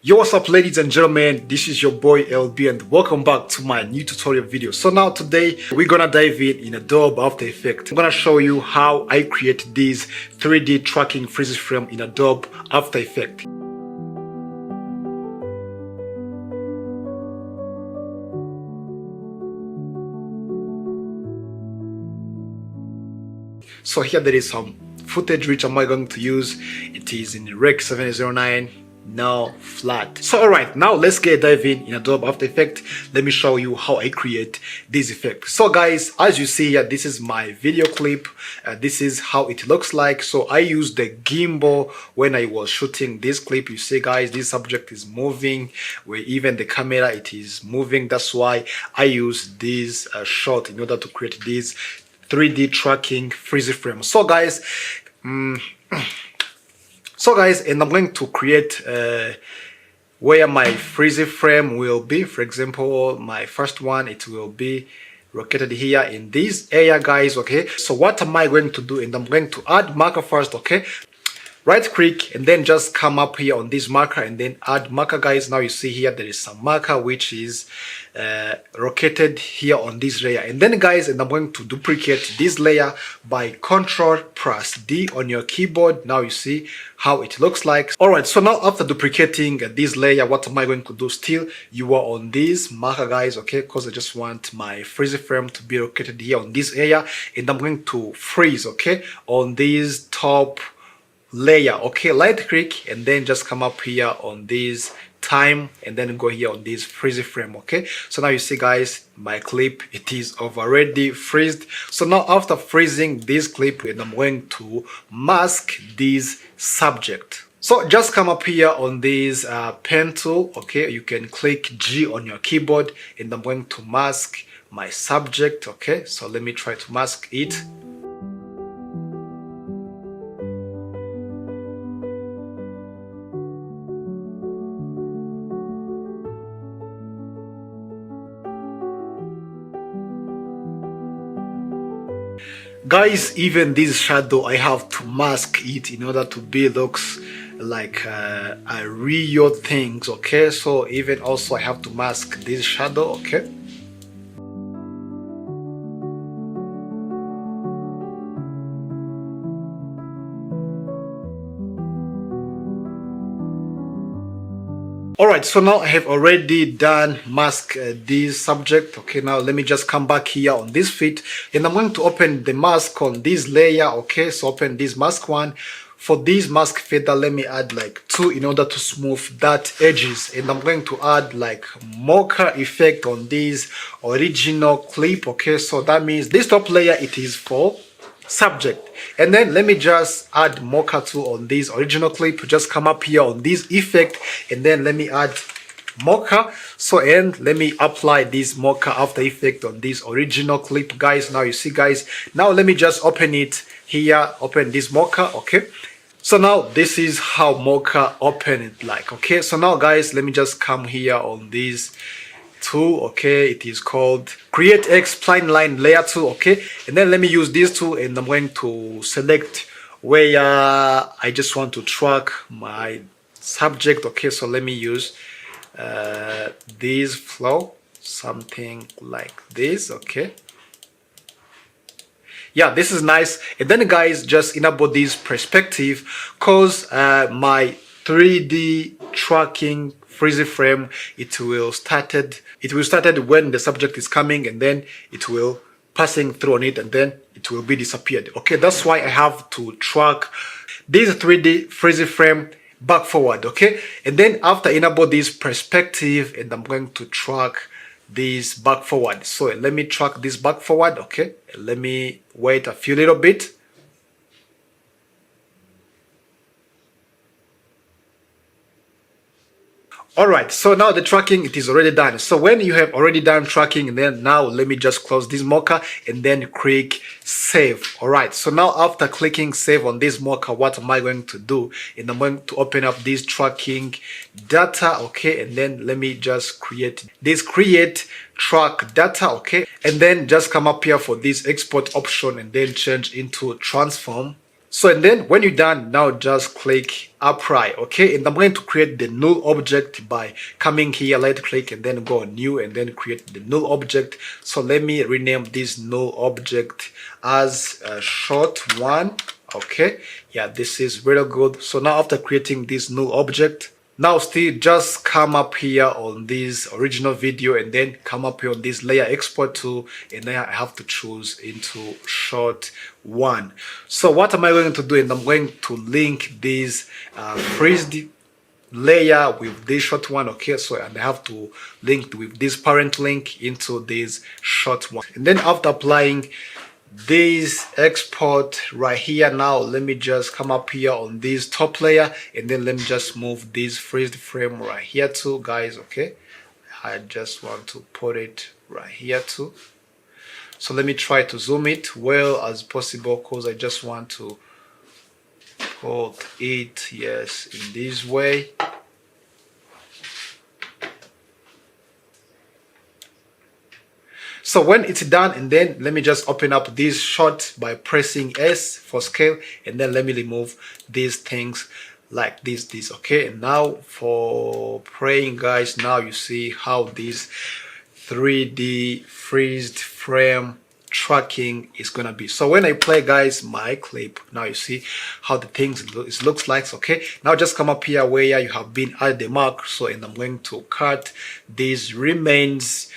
Yo, what's up ladies and gentlemen, this is your boy LB and welcome back to my new tutorial video. So now today we're gonna dive in Adobe After Effects. I'm gonna show you how I create this 3D tracking freeze frame in Adobe After Effects. So here there is some footage which I'm going to use. It is in Rec 709. Now flat. So alright, now let's dive in Adobe After Effects. Let me show you how I create this effect. So guys, as you see here, this is my video clip. This is how it looks like. So I used the gimbal when I was shooting this clip. You see guys, this subject is moving, where even the camera it is moving. That's why I use this shot in order to create this 3D tracking freeze frame. So guys, and I'm going to create where my freeze frame will be. For example, my first one, it will be located here in this area, guys. Okay, so what am I going to do? And I'm going to add marker first. Okay, right click and then just come up here on this marker and then add marker, guys. Now you see here there is some marker which is located here on this layer, and then guys, and I'm going to duplicate this layer by Ctrl+D on your keyboard. Now you see how it looks like. All right, so now after duplicating this layer, what am I going to do? Still you are on this marker, guys, okay, because I just want my freeze frame to be located here on this area, and I'm going to freeze, okay, on this top layer. Okay, right click and then just come up here on this time and then go here on this freeze frame. Okay, so now you see guys, my clip it is already freezed. So now after freezing this clip, and I'm going to mask this subject. So just come up here on this pen tool. Okay, you can click G on your keyboard and I'm going to mask my subject. Okay, so let me try to mask it. Guys, even this shadow I have to mask it in order to be looks like a real things. Okay, so even also I have to mask this shadow. Okay, alright, so now I have already done mask this subject. Okay, now let me just come back here on this feet and I'm going to open the mask on this layer. Okay, so open this mask one. For this mask feather, let me add like 2 in order to smooth that edges, and I'm going to add like mocha effect on this original clip. Okay, so that means this top layer it is for subject, and then let me just add mocha tool on this original clip. Just come up here on this effect and then let me add mocha. So and let me apply this mocha after effect on this original clip, guys. Now you see guys, now let me just open it here, open this mocha. Okay, so now this is how mocha open it like. Okay, so now guys, let me just come here on this tool. Okay, it is called Create X Spline Line Layer tool. Okay, and then let me use this tool and I'm going to select where I just want to track my subject. Okay, so let me use this flow, something like this. Okay, yeah, this is nice. And then guys, just enable this perspective because my 3D tracking freeze frame it will started when the subject is coming, and then it will passing through on it and then it will be disappeared. Okay, that's why I have to track this 3D freeze frame back forward. Okay, and then after enable this perspective, and I'm going to track this back forward. So let me track this back forward. Okay, let me wait a few little bit. Alright, so now the tracking it is already done. So when you have already done tracking, then now let me just close this mocha and then click save. Alright, so now after clicking save on this mocha, what am I going to do? And I'm going to open up this tracking data. Okay, and then let me just create this create track data. Okay, and then just come up here for this export option and then change into transform. So and then when you're done, now just click apply, okay? And I'm going to create the null object by coming here, right click, and then go on new, and then create the null object. So let me rename this null object as short one, okay? Yeah, this is really good. So now after creating this null object, now still just come up here on this original video and then come up here on this layer export tool, and then I have to choose into short one. So what am I going to do? And I'm going to link this freeze layer with this short one, okay? So and I have to link with this parent link into this short one, and then after applying this export right here, now let me just come up here on this top layer, and then let me just move this freeze frame right here too, guys, okay? I just want to put it right here too. So let me try to zoom it well as possible, because I just want to put it, yes, in this way. So when it's done, and then let me just open up this shot by pressing S for scale, and then let me remove these things like this, okay? And now for praying, guys, now you see how this 3D freezed frame tracking is gonna be. So when I play, guys, my clip, now you see how the things it looks like, okay? Now just come up here where you have been at the mark. So and I'm going to cut these remains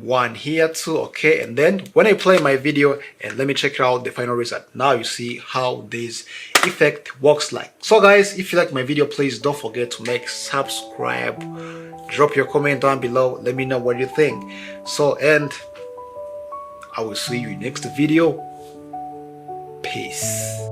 one here too, okay? And then when I play my video, and let me check out the final result, now you see how this effect works like. So guys, if you like my video, please don't forget to make subscribe, drop your comment down below, let me know what you think. So and I will see you in next video. Peace.